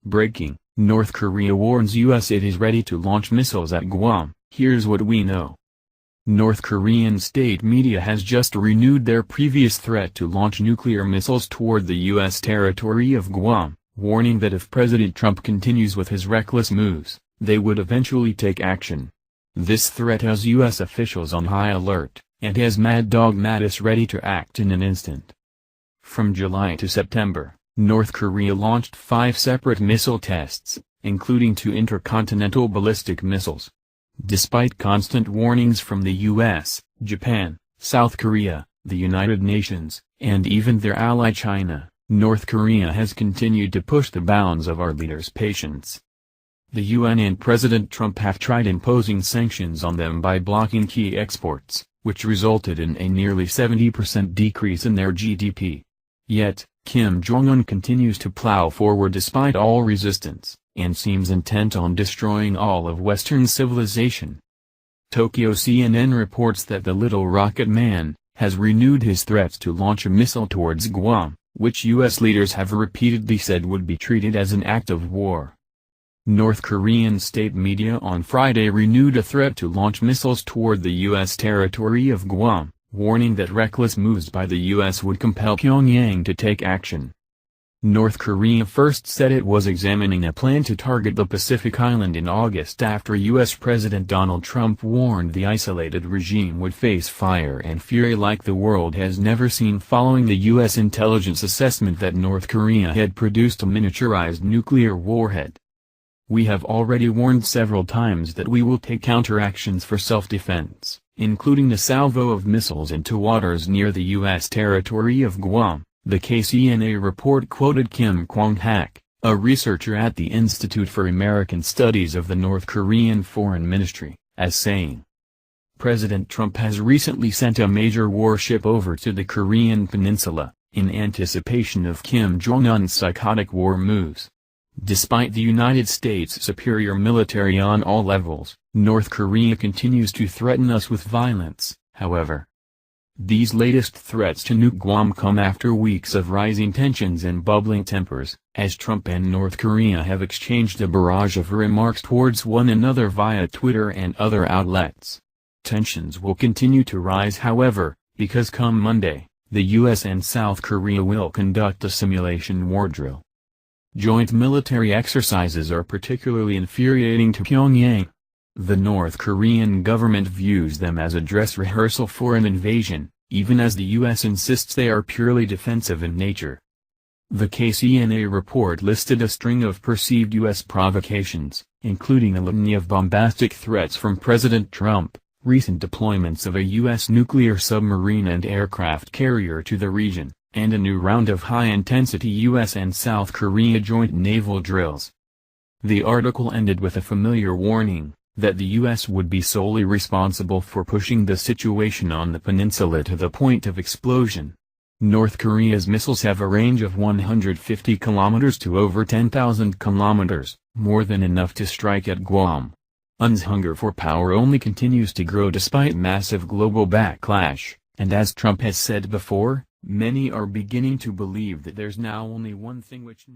Breaking: North Korea warns U.S. it is ready to launch missiles at Guam. Here's what we know. North Korean state media has just renewed their previous threat to launch nuclear missiles toward the U.S. territory of Guam, warning that if President Trump continues with his reckless moves, they would eventually take action. This threat has U.S. officials on high alert, and has Mad Dog Mattis ready to act in an instant. From July to September, North Korea launched 5 separate missile tests, including 2 intercontinental ballistic missiles. Despite constant warnings from the U.S., Japan, South Korea, the United Nations, and even their ally China, North Korea has continued to push the bounds of our leaders' patience. The UN and President Trump have tried imposing sanctions on them by blocking key exports, which resulted in a nearly 70% decrease in their GDP. Yet, Kim Jong-un continues to plow forward despite all resistance, and seems intent on destroying all of Western civilization. Tokyo CNN reports that the Little Rocket Man has renewed his threats to launch a missile towards Guam, which U.S. leaders have repeatedly said would be treated as an act of war. North Korean state media on Friday renewed a threat to launch missiles toward the U.S. territory of Guam, warning that reckless moves by the U.S. would compel Pyongyang to take action. North Korea first said it was examining a plan to target the Pacific island in August after U.S. President Donald Trump warned the isolated regime would face fire and fury like the world has never seen following the U.S. intelligence assessment that North Korea had produced a miniaturized nuclear warhead. We have already warned several times that we will take counteractions for self-defense, including a salvo of missiles into waters near the U.S. territory of Guam, the KCNA report quoted Kim Kwang-hak, a researcher at the Institute for American Studies of the North Korean Foreign Ministry, as saying. President Trump has recently sent a major warship over to the Korean peninsula, in anticipation of Kim Jong-un's psychotic war moves. Despite the United States' superior military on all levels, North Korea continues to threaten us with violence, however. These latest threats to nuke Guam come after weeks of rising tensions and bubbling tempers, as Trump and North Korea have exchanged a barrage of remarks towards one another via Twitter and other outlets. Tensions will continue to rise however, because come Monday, the U.S. and South Korea will conduct a simulation war drill. Joint military exercises are particularly infuriating to Pyongyang. The North Korean government views them as a dress rehearsal for an invasion, even as the U.S. insists they are purely defensive in nature. The KCNA report listed a string of perceived U.S. provocations, including a litany of bombastic threats from President Trump, recent deployments of a U.S. nuclear submarine and aircraft carrier to the region, and a new round of high-intensity U.S. and South Korea joint naval drills. The article ended with a familiar warning, that the U.S. would be solely responsible for pushing the situation on the peninsula to the point of explosion. North Korea's missiles have a range of 150 kilometers to over 10,000 kilometers, more than enough to strike at Guam. UN's hunger for power only continues to grow despite massive global backlash, and as Trump has said before, many are beginning to believe that there's now only one thing which